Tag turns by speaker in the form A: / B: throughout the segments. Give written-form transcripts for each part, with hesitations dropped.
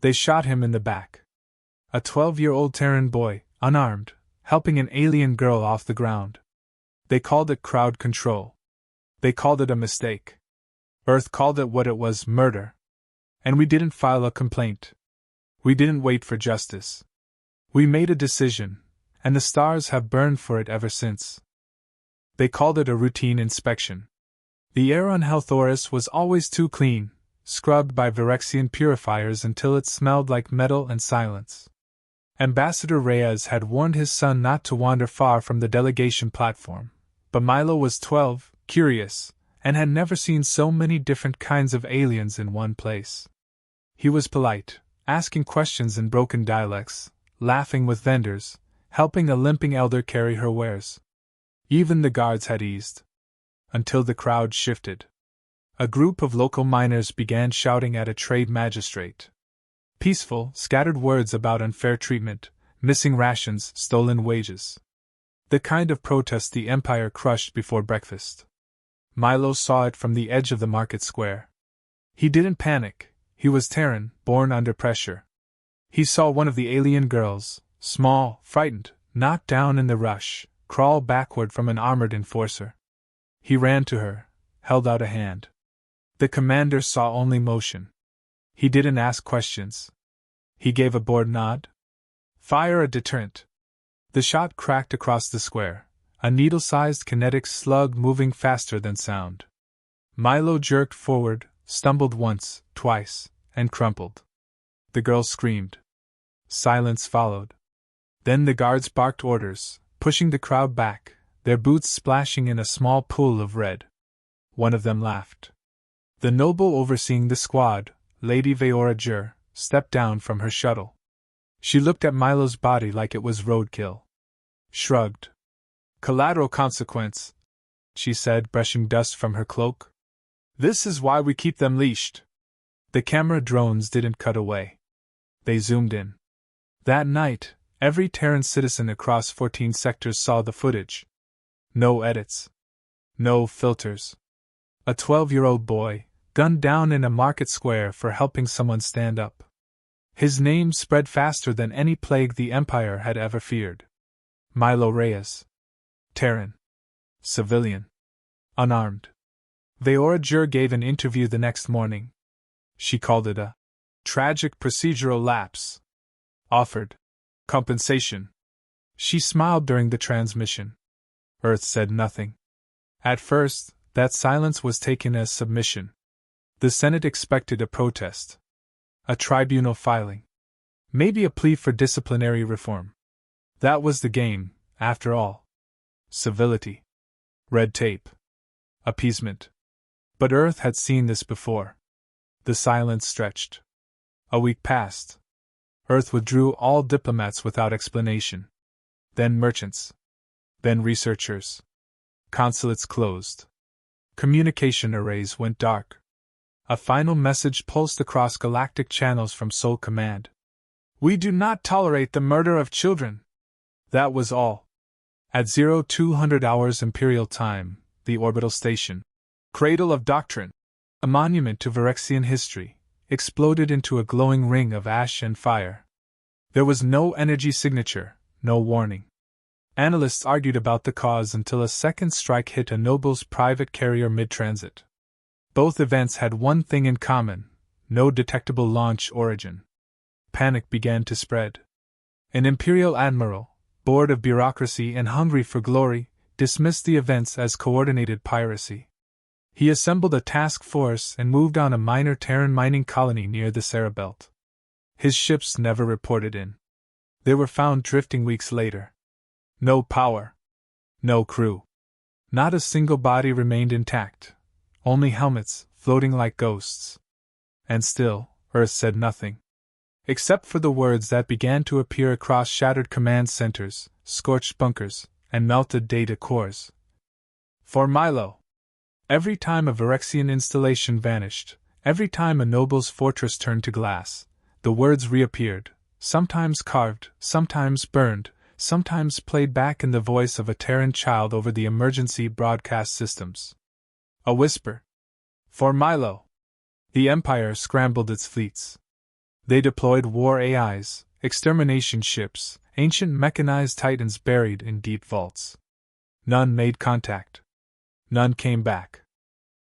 A: They shot him in the back. A 12-year-old Terran boy, unarmed, helping an alien girl off the ground. They called it crowd control. They called it a mistake. Earth called it what it was, murder. And we didn't file a complaint. We didn't wait for justice. We made a decision, and the stars have burned for it ever since. They called it a routine inspection. The air on Helthoris was always too clean, scrubbed by Virexian purifiers until it smelled like metal and silence. Ambassador Reyes had warned his son not to wander far from the delegation platform, but Milo was 12, curious, and had never seen so many different kinds of aliens in one place. He was polite, asking questions in broken dialects, laughing with vendors, helping a limping elder carry her wares. Even the guards had eased. Until the crowd shifted. A group of local miners began shouting at a trade magistrate. Peaceful, scattered words about unfair treatment, missing rations, stolen wages. The kind of protest the Empire crushed before breakfast. Milo saw it from the edge of the market square. He didn't panic. He was Terran, born under pressure. He saw one of the alien girls, small, frightened, knocked down in the rush, crawl backward from an armored enforcer. He ran to her, held out a hand. The commander saw only motion. He didn't ask questions. He gave a bored nod. Fire a deterrent. The shot cracked across the square, a needle-sized kinetic slug moving faster than sound. Milo jerked forward, stumbled once, twice, and crumpled. The girl screamed. Silence followed. Then the guards barked orders, pushing the crowd back, their boots splashing in a small pool of red. One of them laughed. The noble overseeing the squad, Lady Veora Jur, stepped down from her shuttle. She looked at Milo's body like it was roadkill. Shrugged. Collateral consequence, she said, brushing dust from her cloak. This is why we keep them leashed. The camera drones didn't cut away. They zoomed in. That night, every Terran citizen across 14 sectors saw the footage. No edits. No filters. A 12-year-old boy, gunned down in a market square for helping someone stand up. His name spread faster than any plague the Empire had ever feared. Milo Reyes. Terran. Civilian. Unarmed. Veora Jur gave an interview the next morning. She called it a tragic procedural lapse. Offered compensation. She smiled during the transmission. Earth said nothing. At first, that silence was taken as submission. The Senate expected a protest. A tribunal filing. Maybe a plea for disciplinary reform. That was the game, after all. Civility. Red tape. Appeasement. But Earth had seen this before. The silence stretched. A week passed. Earth withdrew all diplomats without explanation. Then merchants. Then researchers. Consulates closed. Communication arrays went dark. A final message pulsed across galactic channels from Sol Command. We do not tolerate the murder of children. That was all. At 0200 hours Imperial Time, the orbital station, Cradle of Doctrine, a monument to Virexian history, exploded into a glowing ring of ash and fire. There was no energy signature, no warning. Analysts argued about the cause until a second strike hit a noble's private carrier mid-transit. Both events had one thing in common: no detectable launch origin. Panic began to spread. An Imperial admiral, bored of bureaucracy and hungry for glory, dismissed the events as coordinated piracy. He assembled a task force and moved on a minor Terran mining colony near the Sarah Belt. His ships never reported in. They were found drifting weeks later. No power. No crew. Not a single body remained intact. Only helmets, floating like ghosts. And still, Earth said nothing. Except for the words that began to appear across shattered command centers, scorched bunkers, and melted data cores. For Milo. Every time a Virexian installation vanished, every time a noble's fortress turned to glass, the words reappeared, sometimes carved, sometimes burned, sometimes played back in the voice of a Terran child over the emergency broadcast systems. A whisper. For Milo. The Empire scrambled its fleets. They deployed war AIs, extermination ships, ancient mechanized titans buried in deep vaults. None made contact. None came back.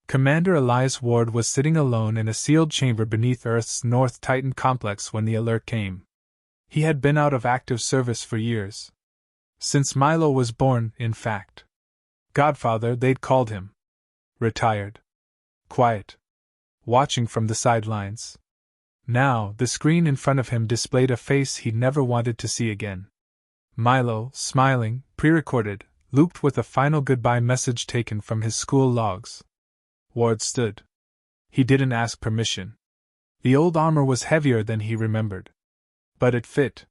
A: Commander Elias Ward was sitting alone in a sealed chamber beneath Earth's North Titan complex when the alert came. He had been out of active service for years. Since Milo was born, in fact. Godfather, they'd called him. Retired. Quiet. Watching from the sidelines. Now, the screen in front of him displayed a face he'd never wanted to see again. Milo, smiling, pre-recorded, looped with a final goodbye message taken from his school logs. Ward stood. He didn't ask permission. The old armor was heavier than he remembered. But it fit.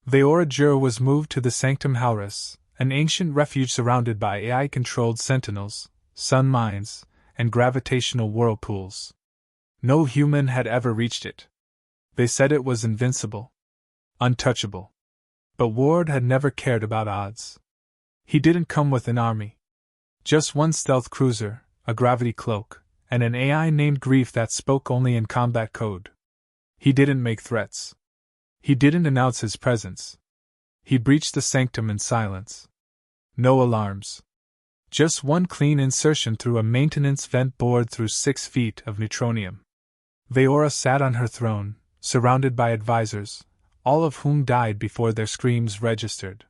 A: Veorajur was moved to the Sanctum Halris, an ancient refuge surrounded by AI-controlled sentinels, sun mines, and gravitational whirlpools. No human had ever reached it. They said it was invincible. Untouchable. But Ward had never cared about odds. He didn't come with an army. Just one stealth cruiser, a gravity cloak, and an AI named Grief that spoke only in combat code. He didn't make threats. He didn't announce his presence. He breached the sanctum in silence. No alarms. Just one clean insertion through a maintenance vent bored through 6 feet of neutronium. Veora sat on her throne, surrounded by advisors, all of whom died before their screams registered.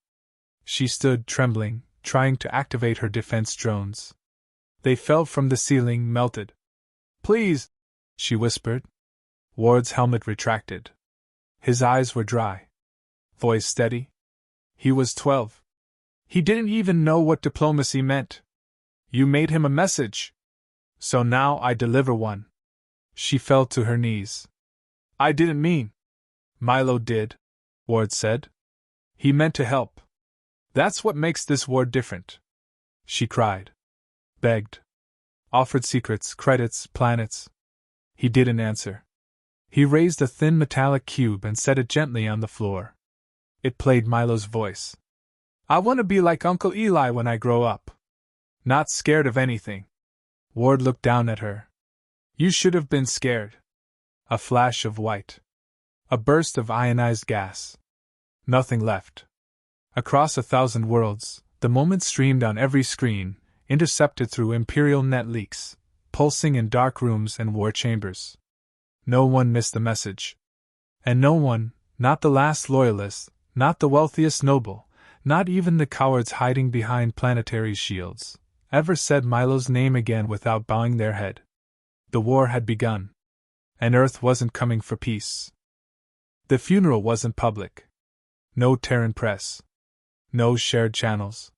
A: She stood trembling, trying to activate her defense drones. They fell from the ceiling, melted. "Please," she whispered. Ward's helmet retracted. His eyes were dry. Voice steady. He was 12. He didn't even know what diplomacy meant. You made him a message. So now I deliver one. She fell to her knees. I didn't mean. Milo did, Ward said. He meant to help. That's what makes this war different. She cried. Begged. Offered secrets, credits, planets. He didn't answer. He raised a thin metallic cube and set it gently on the floor. It played Milo's voice. I want to be like Uncle Eli when I grow up. Not scared of anything. Ward looked down at her. You should have been scared. A flash of white. A burst of ionized gas. Nothing left. Across 1,000 worlds, the moment streamed on every screen, intercepted through Imperial net leaks, pulsing in dark rooms and war chambers. No one missed the message. And no one, not the last loyalist, not the wealthiest noble, not even the cowards hiding behind planetary shields, ever said Milo's name again without bowing their head. The war had begun. And Earth wasn't coming for peace. The funeral wasn't public. No Terran press. No shared channels.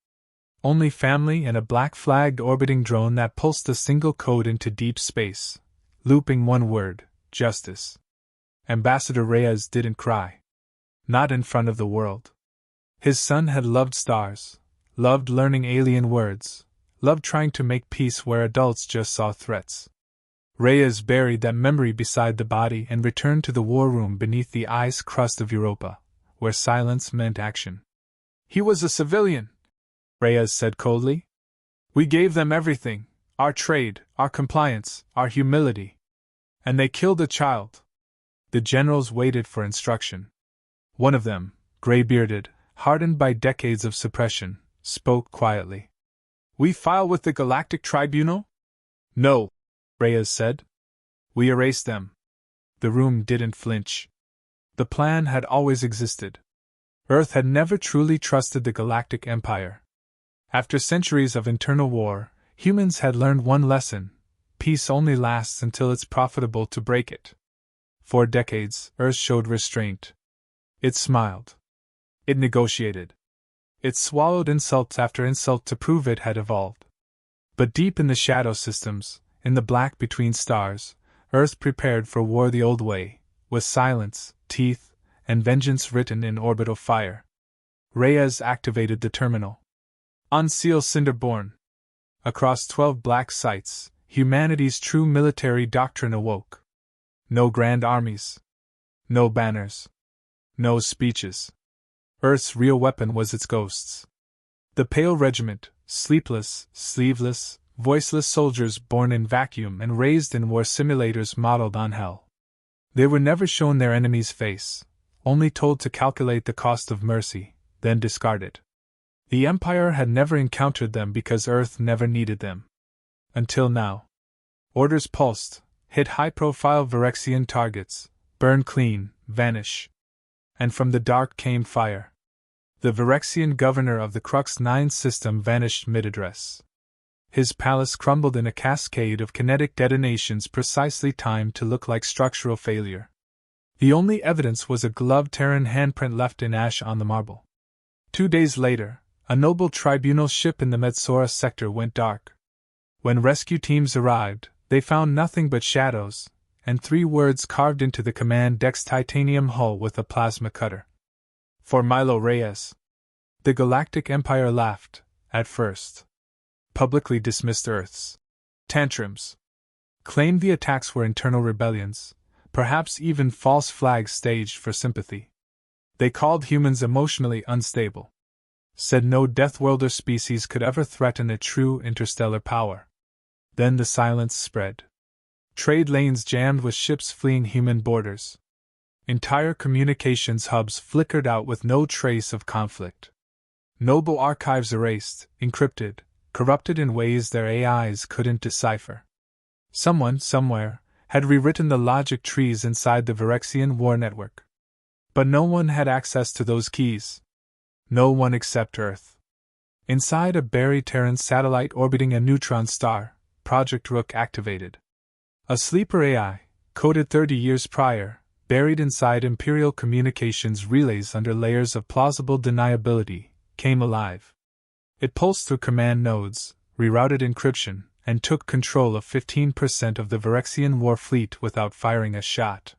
A: Only family and a black-flagged orbiting drone that pulsed a single code into deep space, looping one word, justice. Ambassador Reyes didn't cry. Not in front of the world. His son had loved stars, loved learning alien words, loved trying to make peace where adults just saw threats. Reyes buried that memory beside the body and returned to the war room beneath the ice crust of Europa, where silence meant action. He was a civilian, Reyes said coldly. We gave them everything, our trade, our compliance, our humility. And they killed a child. The generals waited for instruction. One of them, gray-bearded, hardened by decades of suppression, spoke quietly. We file with the Galactic Tribunal? No, Reyes said. We erased them. The room didn't flinch. The plan had always existed. Earth had never truly trusted the Galactic Empire. After centuries of internal war, humans had learned one lesson: peace only lasts until it's profitable to break it. For decades, Earth showed restraint. It smiled. It negotiated. It swallowed insult after insult to prove it had evolved. But deep in the shadow systems, in the black between stars, Earth prepared for war the old way, with silence, teeth, and vengeance written in orbital fire. Reyes activated the terminal. Unseal Cinderborn. Across 12 black sites, humanity's true military doctrine awoke. No grand armies. No banners. No speeches. Earth's real weapon was its ghosts. The Pale Regiment, sleepless, sleeveless, voiceless soldiers born in vacuum and raised in war simulators modeled on hell. They were never shown their enemy's face, only told to calculate the cost of mercy, then discarded. The Empire had never encountered them because Earth never needed them. Until now. Orders pulsed, hit high-profile Virexian targets, burn clean, vanish. And from the dark came fire. The Virexian governor of the Crux 9 system vanished mid-address. His palace crumbled in a cascade of kinetic detonations precisely timed to look like structural failure. The only evidence was a gloved Terran handprint left in ash on the marble. 2 days later, a noble tribunal ship in the Medsora sector went dark. When rescue teams arrived, they found nothing but shadows, and 3 words carved into the command deck's titanium hull with a plasma cutter. For Milo Reyes. The Galactic Empire laughed, at first. Publicly dismissed Earth's tantrums. Claimed the attacks were internal rebellions, perhaps even false flags staged for sympathy. They called humans emotionally unstable. Said no Deathworlder species could ever threaten a true interstellar power. Then the silence spread. Trade lanes jammed with ships fleeing human borders. Entire communications hubs flickered out with no trace of conflict. Noble archives erased, encrypted, corrupted in ways their AIs couldn't decipher. Someone, somewhere, had rewritten the logic trees inside the Virexian war network. But no one had access to those keys. No one except Earth. Inside a buried Terran satellite orbiting a neutron star, Project Rook activated. A sleeper AI, coded 30 years prior, buried inside Imperial communications relays under layers of plausible deniability, came alive. It pulsed through command nodes, rerouted encryption, and took control of 15% of the Virexian war fleet without firing a shot.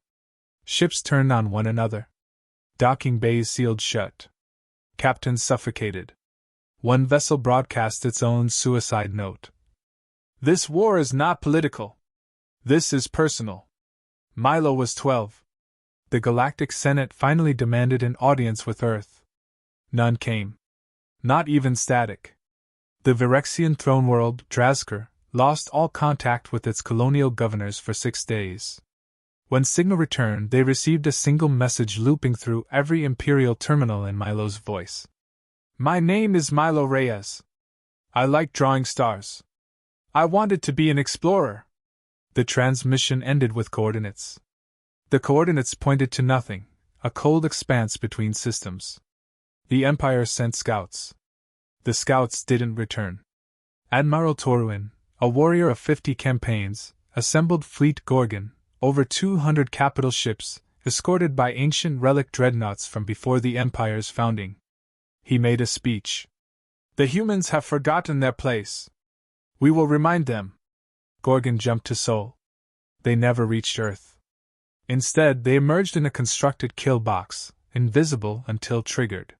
A: Ships turned on one another. Docking bays sealed shut. Captains suffocated. One vessel broadcast its own suicide note. This war is not political. This is personal. Milo was 12. The Galactic Senate finally demanded an audience with Earth. None came. Not even static. The Virexian throne world, Drazker, lost all contact with its colonial governors for 6 days. When Signal returned, they received a single message looping through every Imperial terminal in Milo's voice. My name is Milo Reyes. I like drawing stars. I wanted to be an explorer. The transmission ended with coordinates. The coordinates pointed to nothing, a cold expanse between systems. The Empire sent scouts. The scouts didn't return. Admiral Toruin, a warrior of 50 campaigns, assembled Fleet Gorgon, over 200 capital ships, escorted by ancient relic dreadnoughts from before the Empire's founding. He made a speech. The humans have forgotten their place. We will remind them. Gorgon jumped to Sol. They never reached Earth. Instead, they emerged in a constructed kill box, invisible until triggered.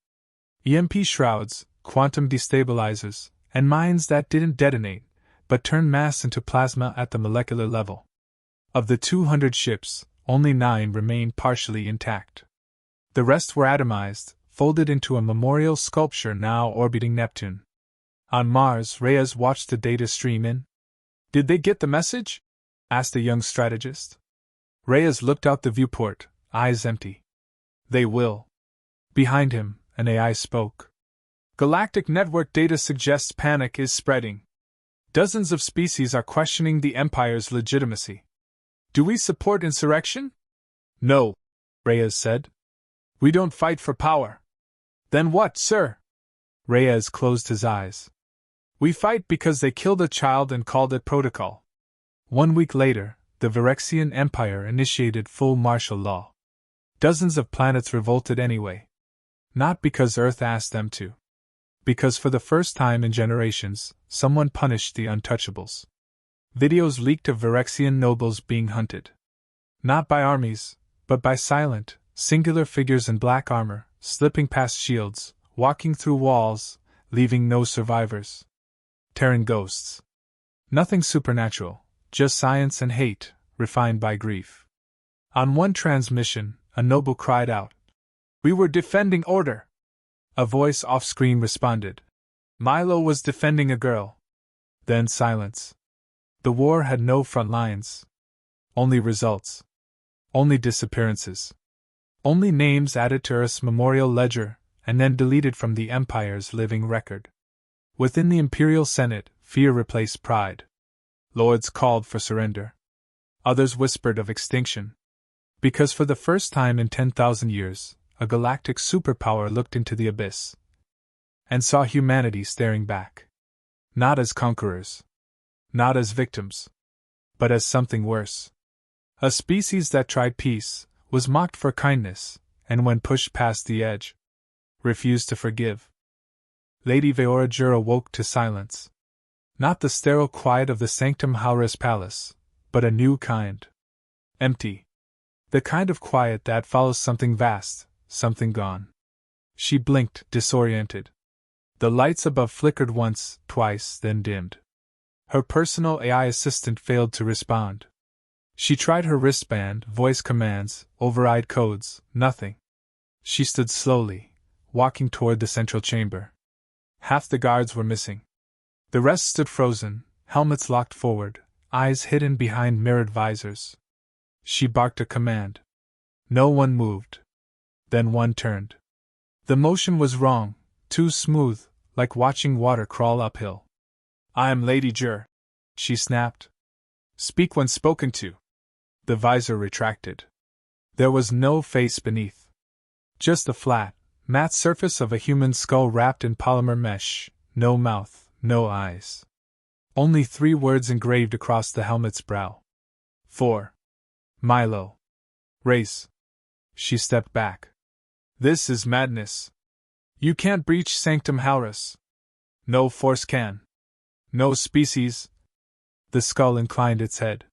A: EMP shrouds, quantum destabilizers, and mines that didn't detonate, but turned mass into plasma at the molecular level. Of the 200 ships, only 9 remained partially intact. The rest were atomized, folded into a memorial sculpture now orbiting Neptune. On Mars, Reyes watched the data stream in. Did they get the message? Asked a young strategist. Reyes looked out the viewport, eyes empty. They will. Behind him, an AI spoke. Galactic network data suggests panic is spreading. Dozens of species are questioning the Empire's legitimacy. Do we support insurrection? No, Reyes said. We don't fight for power. Then what, sir? Reyes closed his eyes. We fight because they killed a child and called it protocol. 1 week later, the Virexian Empire initiated full martial law. Dozens of planets revolted anyway. Not because Earth asked them to. Because for the first time in generations, someone punished the untouchables. Videos leaked of Virexian nobles being hunted. Not by armies, but by silent, singular figures in black armor, slipping past shields, walking through walls, leaving no survivors. Terran ghosts. Nothing supernatural, just science and hate, refined by grief. On one transmission, a noble cried out, "We were defending order!" A voice off-screen responded, "Milo was defending a girl." Then silence. The war had no front lines. Only results. Only disappearances. Only names added to Earth's memorial ledger, and then deleted from the Empire's living record. Within the Imperial Senate, fear replaced pride. Lords called for surrender. Others whispered of extinction. Because for the first time in 10,000 years, a galactic superpower looked into the abyss and saw humanity staring back. Not as conquerors. Not as victims. But as something worse. A species that tried peace, was mocked for kindness, and when pushed past the edge, refused to forgive. Lady Veorajur awoke to silence. Not the sterile quiet of the Sanctum Haurus Palace, but a new kind. Empty. The kind of quiet that follows something vast, something gone. She blinked, disoriented. The lights above flickered once, twice, then dimmed. Her personal AI assistant failed to respond. She tried her wristband, voice commands, override codes, nothing. She stood slowly, walking toward the central chamber. Half the guards were missing. The rest stood frozen, helmets locked forward, eyes hidden behind mirrored visors. She barked a command. No one moved. Then one turned. The motion was wrong, too smooth, like watching water crawl uphill. "I am Lady Jur," she snapped. "Speak when spoken to." The visor retracted. There was no face beneath. Just the flat, matte surface of a human skull wrapped in polymer mesh, no mouth, no eyes. Only 3 words engraved across the helmet's brow. "For Milo. Race." She stepped back. "This is madness. You can't breach Sanctum Haurus. No force can. No species." The skull inclined its head.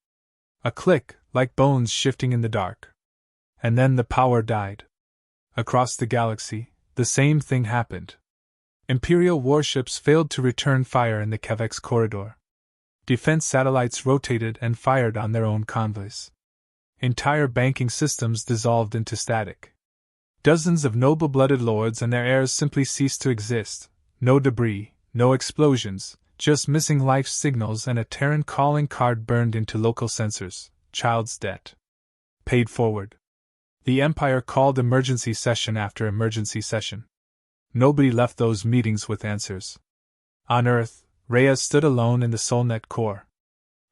A: A click, like bones shifting in the dark. And then the power died. Across the galaxy, the same thing happened. Imperial warships failed to return fire in the Kevex corridor. Defense satellites rotated and fired on their own convoys. Entire banking systems dissolved into static. Dozens of noble-blooded lords and their heirs simply ceased to exist. No debris, no explosions, just missing life signals and a Terran calling card burned into local sensors. Child's debt. Paid forward. The Empire called emergency session after emergency session. Nobody left those meetings with answers. On Earth, Reyes stood alone in the Solnet core.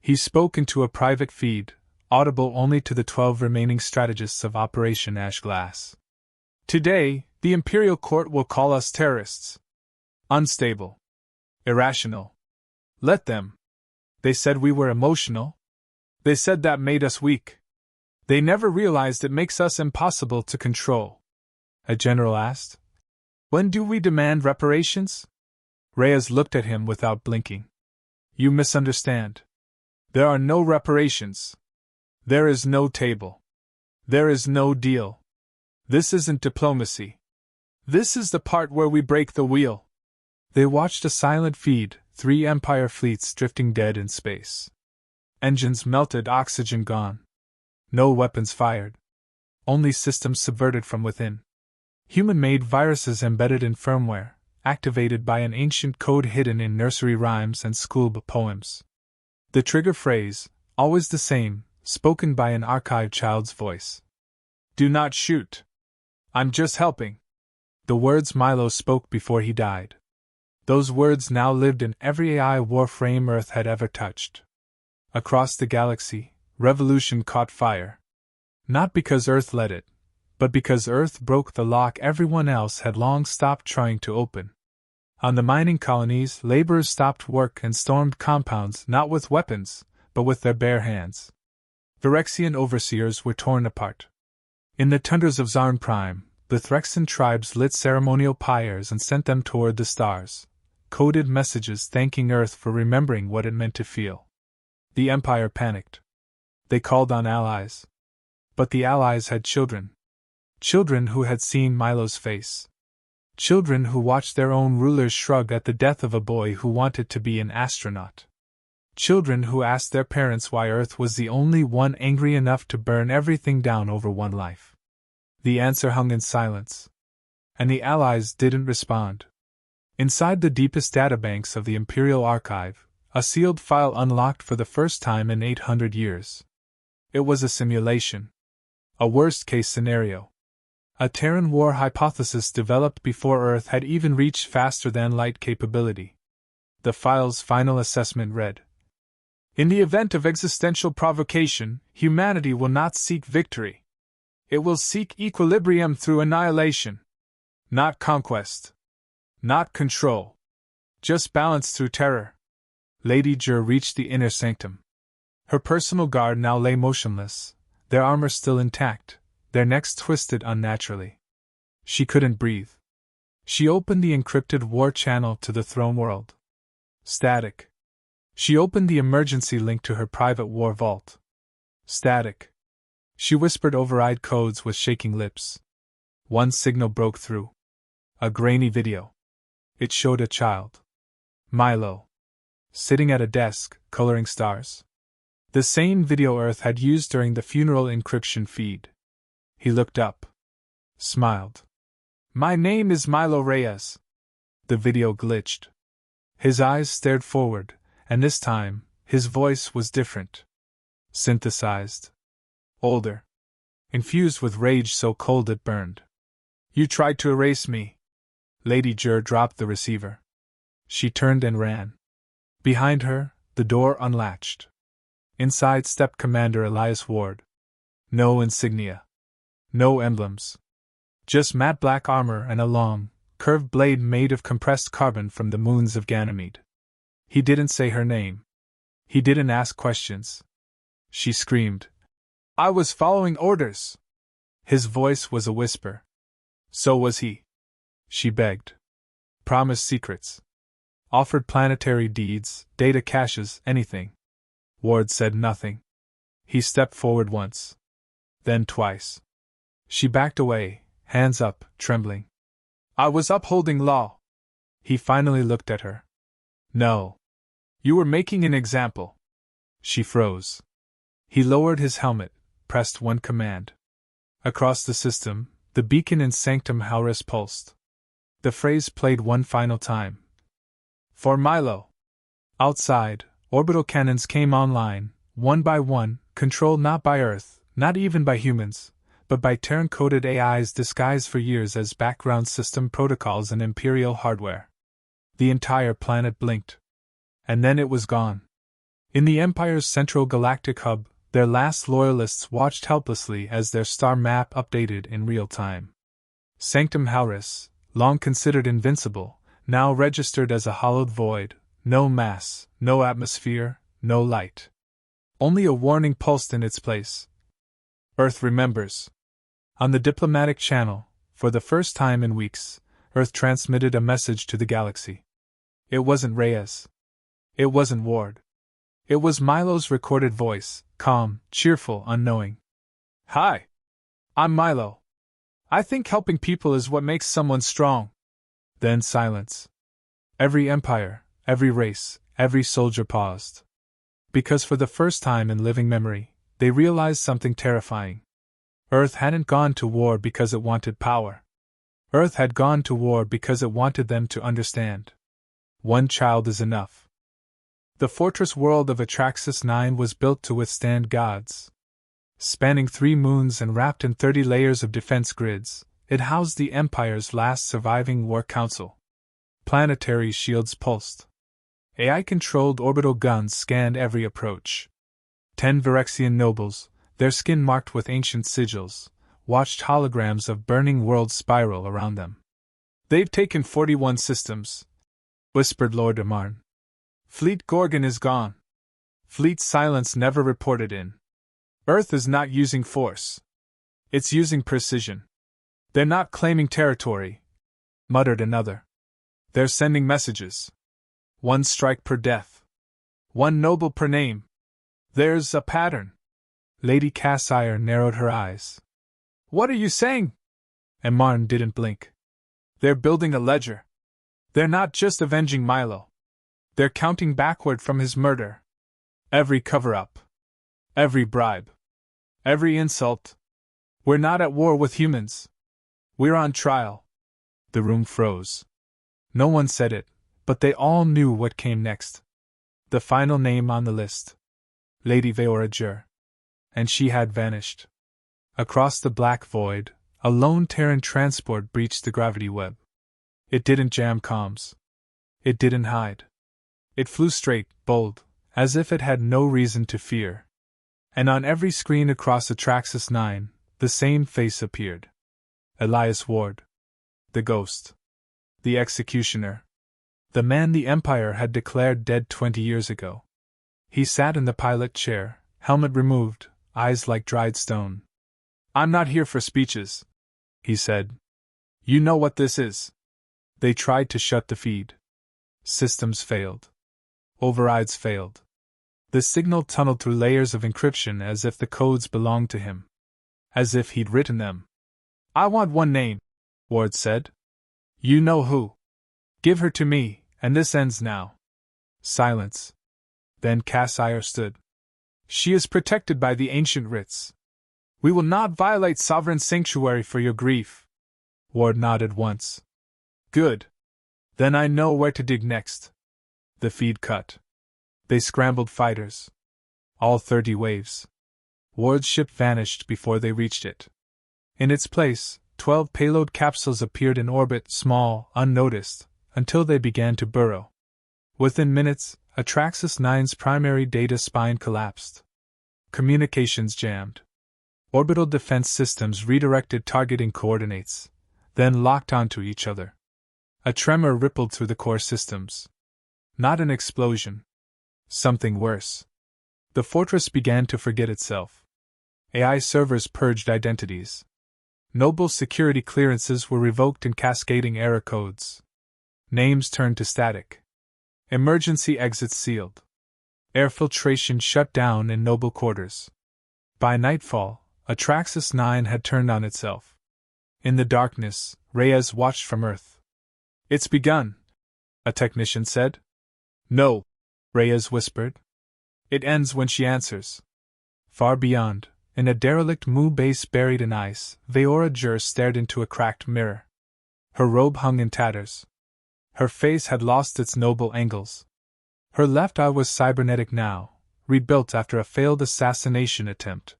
A: He spoke into a private feed, audible only to the 12 remaining strategists of Operation Ash Glass. "Today, the Imperial Court will call us terrorists. Unstable. Irrational. Let them. They said we were emotional. They said that made us weak. They never realized it makes us impossible to control." A general asked. "When do we demand reparations?" Reyes looked at him without blinking. "You misunderstand. There are no reparations. There is no table. There is no deal. This isn't diplomacy. This is the part where we break the wheel." They watched a silent feed, 3 Empire fleets drifting dead in space. Engines melted, oxygen gone. No weapons fired. Only systems subverted from within. Human-made viruses embedded in firmware, activated by an ancient code hidden in nursery rhymes and schoolbook poems. The trigger phrase, always the same, spoken by an archived child's voice. "Do not shoot. I'm just helping." The words Milo spoke before he died. Those words now lived in every AI warframe Earth had ever touched. Across the galaxy, revolution caught fire. Not because Earth let it, but because Earth broke the lock everyone else had long stopped trying to open. On the mining colonies, laborers stopped work and stormed compounds not with weapons, but with their bare hands. Virexian overseers were torn apart. In the tundras of Zarn Prime, the Threxan tribes lit ceremonial pyres and sent them toward the stars, coded messages thanking Earth for remembering what it meant to feel. The Empire panicked. They called on allies. But the allies had children. Children who had seen Milo's face. Children who watched their own rulers shrug at the death of a boy who wanted to be an astronaut. Children who asked their parents why Earth was the only one angry enough to burn everything down over one life. The answer hung in silence. And the allies didn't respond. Inside the deepest databanks of the Imperial Archive, a sealed file unlocked for the first time in 800 years. It was a simulation. A worst-case scenario. A Terran war hypothesis developed before Earth had even reached faster-than-light capability. The file's final assessment read: in the event of existential provocation, humanity will not seek victory. It will seek equilibrium through annihilation. Not conquest. Not control. Just balance through terror. Lady Jur reached the inner sanctum. Her personal guard now lay motionless, their armor still intact, their necks twisted unnaturally. She couldn't breathe. She opened the encrypted war channel to the throne world. Static. She opened the emergency link to her private war vault. Static. She whispered override codes with shaking lips. One signal broke through. A grainy video. It showed a child. Milo. Sitting at a desk, coloring stars. The same video Earth had used during the funeral encryption feed. He looked up. Smiled. My name is Milo Reyes. The video glitched. His eyes stared forward, and this time, his voice was different. Synthesized. Older. Infused with rage so cold it burned. You tried to erase me. Lady Jur dropped the receiver. She turned and ran. Behind her, the door unlatched. Inside stepped Commander Elias Ward. No insignia. No emblems. Just matte black armor and a long, curved blade made of compressed carbon from the moons of Ganymede. He didn't say her name. He didn't ask questions. She screamed. I was following orders. His voice was a whisper. So was he. She begged. Promised secrets. Offered planetary deeds, data caches, anything. Ward said nothing. He stepped forward once. Then twice. She backed away, hands up, trembling. I was upholding law. He finally looked at her. No. You were making an example. She froze. He lowered his helmet, pressed one command. Across the system, the beacon in Sanctum Hauris pulsed. The phrase played one final time. For Milo. Outside, orbital cannons came online, one by one, controlled not by Earth, not even by humans, but by Terran-coded AIs disguised for years as background system protocols and Imperial hardware. The entire planet blinked. And then it was gone. In the Empire's central galactic hub, their last loyalists watched helplessly as their star map updated in real time. Sanctum Hauris, long considered invincible, now registered as a hollowed void, no mass, no atmosphere, no light. Only a warning pulsed in its place. Earth remembers. On the diplomatic channel, for the first time in weeks, Earth transmitted a message to the galaxy. It wasn't Reyes. It wasn't Ward. It was Milo's recorded voice, calm, cheerful, unknowing. Hi. I'm Milo. I think helping people is what makes someone strong. Then silence. Every empire, every race, every soldier paused. Because for the first time in living memory, they realized something terrifying. Earth hadn't gone to war because it wanted power. Earth had gone to war because it wanted them to understand. One child is enough. The fortress world of Atraxis 9 was built to withstand gods. Spanning 3 moons and wrapped in 30 layers of defense grids, it housed the Empire's last surviving war council. Planetary shields pulsed. AI-controlled orbital guns scanned every approach. 10 Virexian nobles, their skin marked with ancient sigils, watched holograms of burning worlds spiral around them. They've taken 41 systems, whispered Lord Amarn. Fleet Gorgon is gone. Fleet Silence never reported in. Earth is not using force. It's using precision. They're not claiming territory, muttered another. They're sending messages. 1 strike per death. 1 noble per name. There's a pattern. Lady Cassire narrowed her eyes. What are you saying? Amarn didn't blink. They're building a ledger. They're not just avenging Milo. They're counting backward from his murder. Every cover-up. Every bribe. Every insult. We're not at war with humans. We're on trial. The room froze. No one said it, but they all knew what came next. The final name on the list. Lady Veora Jur. And she had vanished. Across the black void, a lone Terran transport breached the gravity web. It didn't jam comms. It didn't hide. It flew straight, bold, as if it had no reason to fear. And on every screen across Atraxis 9, the same face appeared. Elias Ward. The ghost. The executioner. The man the Empire had declared dead 20 years ago. He sat in the pilot chair, helmet removed, eyes like dried stone. "I'm not here for speeches," he said. "You know what this is." They tried to shut the feed. Systems failed. Overrides failed. The signal tunneled through layers of encryption as if the codes belonged to him. As if he'd written them. "I want one name," Ward said. "You know who. Give her to me, and this ends now." Silence. Then Cassier stood. "She is protected by the ancient writs. We will not violate sovereign sanctuary for your grief." Ward nodded once. "Good. Then I know where to dig next." The feed cut. They scrambled fighters. All 30 waves. Ward's ship vanished before they reached it. In its place, 12 payload capsules appeared in orbit, small, unnoticed, until they began to burrow. Within minutes, Atraxis 9's primary data spine collapsed. Communications jammed. Orbital defense systems redirected targeting coordinates, then locked onto each other. A tremor rippled through the core systems. Not an explosion. Something worse. The fortress began to forget itself. AI servers purged identities. Noble security clearances were revoked in cascading error codes. Names turned to static. Emergency exits sealed. Air filtration shut down in Noble quarters. By nightfall, Atraxis 9 had turned on itself. In the darkness, Reyes watched from Earth. "It's begun," a technician said. "No," Reyes whispered. "It ends when she answers." Far beyond, in a derelict Mu base buried in ice, Veora Jur stared into a cracked mirror. Her robe hung in tatters. Her face had lost its noble angles. Her left eye was cybernetic now, rebuilt after a failed assassination attempt.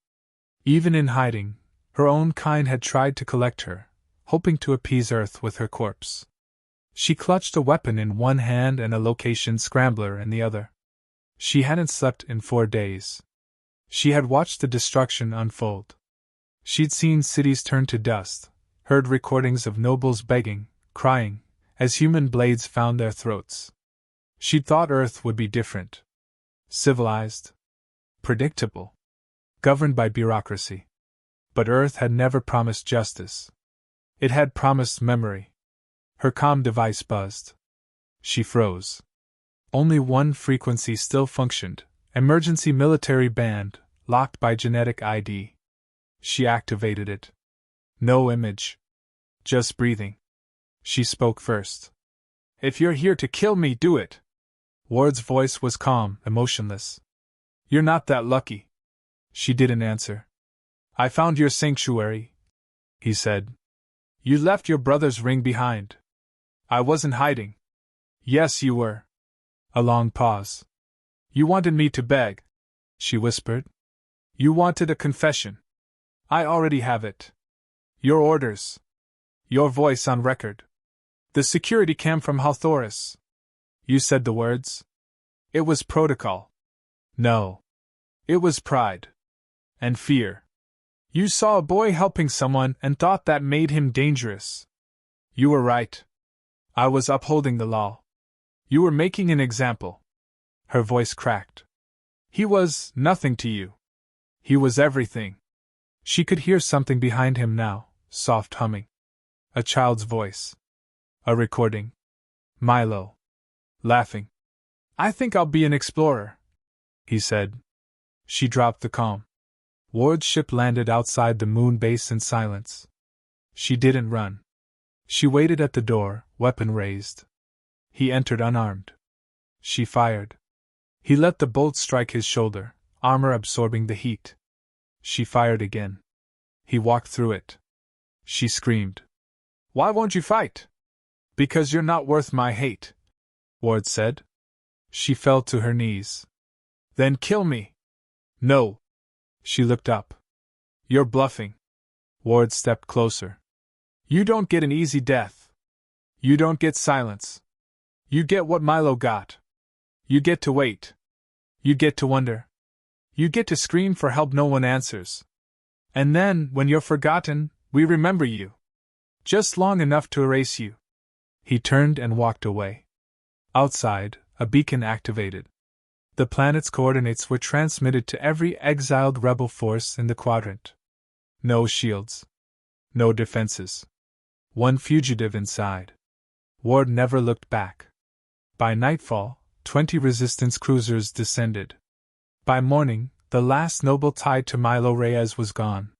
A: Even in hiding, her own kind had tried to collect her, hoping to appease Earth with her corpse. She clutched a weapon in one hand and a location scrambler in the other. She hadn't slept in 4 days. She had watched the destruction unfold. She'd seen cities turn to dust, heard recordings of nobles begging, crying, as human blades found their throats. She'd thought Earth would be different. Civilized. Predictable. Governed by bureaucracy. But Earth had never promised justice. It had promised memory. Her comm device buzzed. She froze. Only one frequency still functioned, emergency military band, locked by genetic ID. She activated it. No image. Just breathing. She spoke first. "If you're here to kill me, do it." Ward's voice was calm, emotionless. "You're not that lucky." She didn't answer. "I found your sanctuary," he said. "You left your brother's ring behind." "I wasn't hiding." "Yes, you were." A long pause. "You wanted me to beg," she whispered. "You wanted a confession. I already have it. Your orders. Your voice on record. The security cam from Halthoris. You said the words. It was protocol. No. It was pride. And fear. You saw a boy helping someone and thought that made him dangerous. You were right. I was upholding the law. You were making an example." Her voice cracked. "He was nothing to you. He was everything." She could hear something behind him now, soft humming. A child's voice. A recording. Milo. Laughing. "I think I'll be an explorer," he said. She dropped the comm. Ward's ship landed outside the moon base in silence. She didn't run. She waited at the door, weapon raised. He entered unarmed. She fired. He let the bolt strike his shoulder, armor absorbing the heat. She fired again. He walked through it. She screamed. "Why won't you fight?" "Because you're not worth my hate," Ward said. She fell to her knees. "Then kill me." "No." She looked up. "You're bluffing." Ward stepped closer. You don't get an easy death. You don't get silence. You get what Milo got. You get to wait. You get to wonder. You get to scream for help no one answers. And then, when you're forgotten, we remember you. Just long enough to erase you. He turned and walked away. Outside, a beacon activated. The planet's coordinates were transmitted to every exiled rebel force in the quadrant. No shields. No defenses. One fugitive inside. Ward never looked back. By nightfall, 20 resistance cruisers descended. By morning, the last noble tied to Milo Reyes was gone.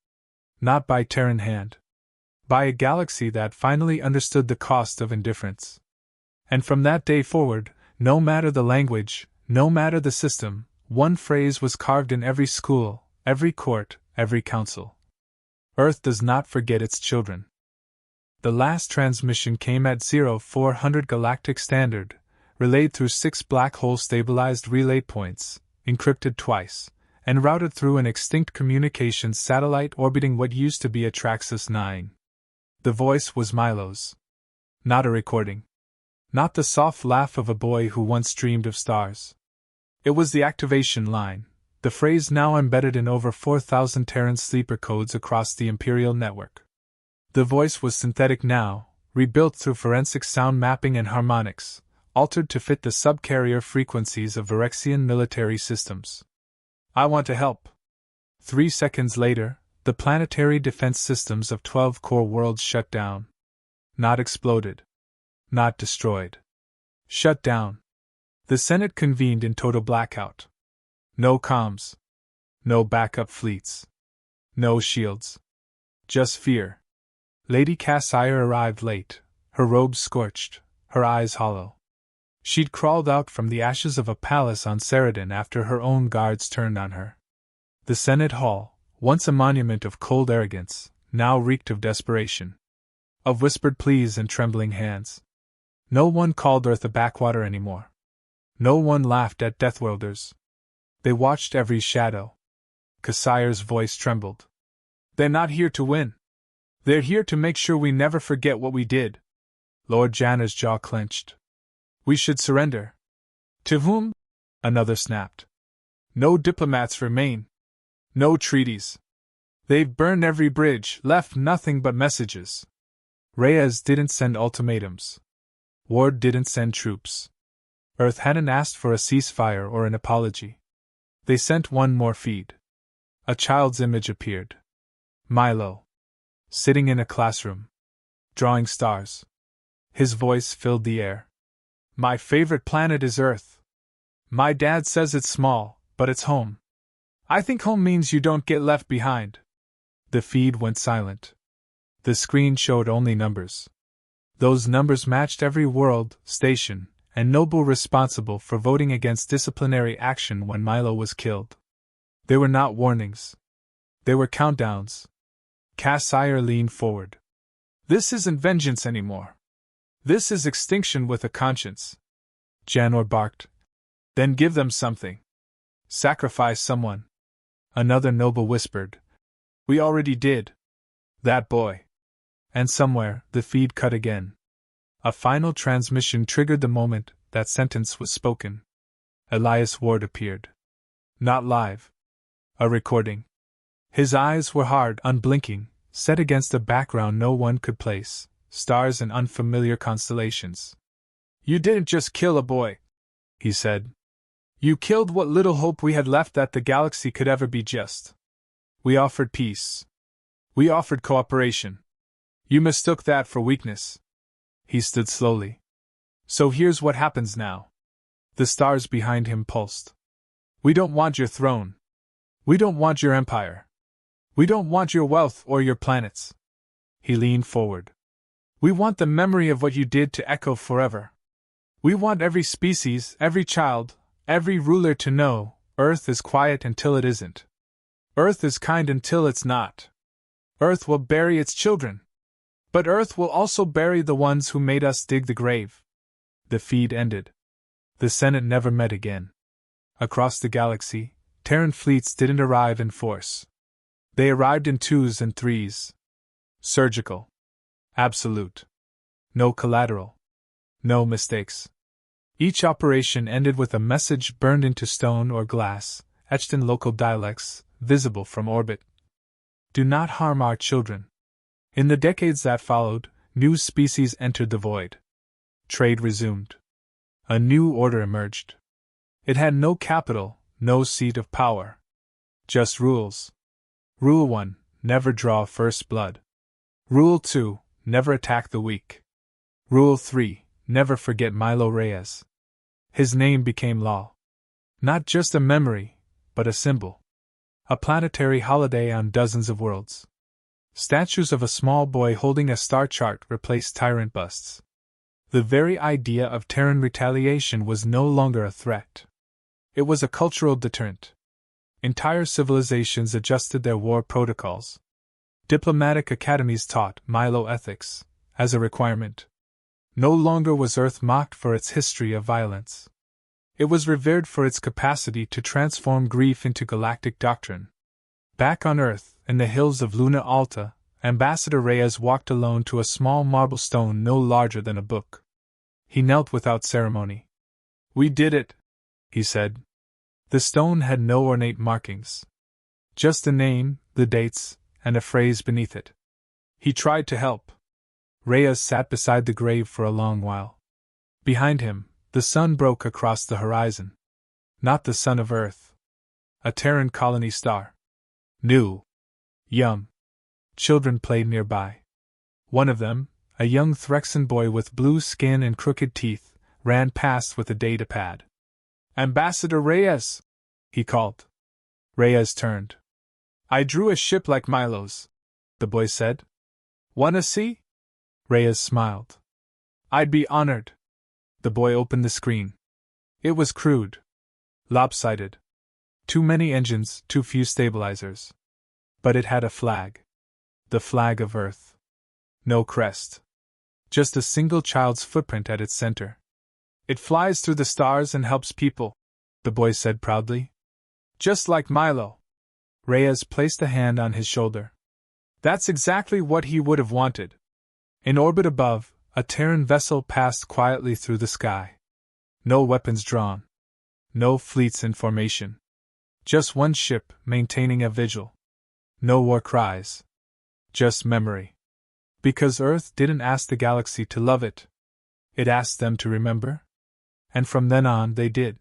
A: Not by Terran hand. By a galaxy that finally understood the cost of indifference. And from that day forward, no matter the language, no matter the system, one phrase was carved in every school, every court, every council. Earth does not forget its children. The last transmission came at 0400 Galactic Standard, relayed through 6 black hole stabilized relay points, encrypted twice, and routed through an extinct communications satellite orbiting what used to be Atraxis 9. The voice was Milo's. Not a recording. Not the soft laugh of a boy who once dreamed of stars. It was the activation line, the phrase now embedded in over 4,000 Terran sleeper codes across the Imperial network. The voice was synthetic now, rebuilt through forensic sound mapping and harmonics, altered to fit the subcarrier frequencies of Virexian military systems. I want to help. 3 seconds later, the planetary defense systems of 12 core worlds shut down. Not exploded. Not destroyed. Shut down. The Senate convened in total blackout. No comms. No backup fleets. No shields. Just fear. Lady Cassire arrived late, her robes scorched, her eyes hollow. She'd crawled out from the ashes of a palace on Ceridon after her own guards turned on her. The Senate Hall, once a monument of cold arrogance, now reeked of desperation. Of whispered pleas and trembling hands. No one called Earth a backwater anymore. No one laughed at Deathworlders. They watched every shadow. Cassire's voice trembled. They're not here to win. They're here to make sure we never forget what we did. Lord Janna's jaw clenched. We should surrender. To whom? Another snapped. No diplomats remain. No treaties. They've burned every bridge, left nothing but messages. Reyes didn't send ultimatums. Ward didn't send troops. Earth hadn't asked for a ceasefire or an apology. They sent one more feed. A child's image appeared. Milo. Sitting in a classroom. Drawing stars. His voice filled the air. My favorite planet is Earth. My dad says it's small, but it's home. I think home means you don't get left behind. The feed went silent. The screen showed only numbers. Those numbers matched every world, station, and noble responsible for voting against disciplinary action when Milo was killed. They were not warnings. They were countdowns. Cassire leaned forward. This isn't vengeance anymore. This is extinction with a conscience. Janor barked. Then give them something. Sacrifice someone. Another noble whispered. We already did. That boy. And somewhere, the feed cut again. A final transmission triggered the moment that sentence was spoken. Elias Ward appeared. Not live. A recording. His eyes were hard, unblinking, set against a background no one could place. Stars and unfamiliar constellations. You didn't just kill a boy, he said. You killed what little hope we had left that the galaxy could ever be just. We offered peace. We offered cooperation. You mistook that for weakness. He stood slowly. So here's what happens now. The stars behind him pulsed. We don't want your throne. We don't want your empire. We don't want your wealth or your planets. He leaned forward. We want the memory of what you did to echo forever. We want every species, every child, every ruler to know, Earth is quiet until it isn't. Earth is kind until it's not. Earth will bury its children. But Earth will also bury the ones who made us dig the grave. The feed ended. The Senate never met again. Across the galaxy, Terran fleets didn't arrive in force. They arrived in 2s and 3s. Surgical. Absolute. No collateral. No mistakes. Each operation ended with a message burned into stone or glass, etched in local dialects, visible from orbit. Do not harm our children. In the decades that followed, new species entered the void. Trade resumed. A new order emerged. It had no capital, no seat of power. Just rules. Rule 1, never draw first blood. Rule 2, never attack the weak. Rule 3, never forget Milo Reyes. His name became law. Not just a memory, but a symbol. A planetary holiday on dozens of worlds. Statues of a small boy holding a star chart replaced tyrant busts. The very idea of Terran retaliation was no longer a threat. It was a cultural deterrent. Entire civilizations adjusted their war protocols. Diplomatic academies taught Milo ethics, as a requirement. No longer was Earth mocked for its history of violence. It was revered for its capacity to transform grief into galactic doctrine. Back on Earth, in the hills of Luna Alta, Ambassador Reyes walked alone to a small marble stone no larger than a book. He knelt without ceremony. "We did it," he said. The stone had no ornate markings. Just a name, the dates, and a phrase beneath it. He tried to help. Reyes sat beside the grave for a long while. Behind him, the sun broke across the horizon. Not the sun of Earth. A Terran colony star. New. Young. Children played nearby. One of them, a young Threxan boy with blue skin and crooked teeth, ran past with a data pad. "Ambassador Reyes!" he called. Reyes turned. "I drew a ship like Milo's," the boy said. "Wanna see?" Reyes smiled. "I'd be honored." The boy opened the screen. It was crude. Lopsided. Too many engines, too few stabilizers. But it had a flag. The flag of Earth. No crest. Just a single child's footprint at its center. "It flies through the stars and helps people," the boy said proudly. "Just like Milo." Reyes placed a hand on his shoulder. "That's exactly what he would have wanted." In orbit above, a Terran vessel passed quietly through the sky. No weapons drawn. No fleets in formation. Just one ship maintaining a vigil. No war cries. Just memory. Because Earth didn't ask the galaxy to love it. It asked them to remember. And from then on they did.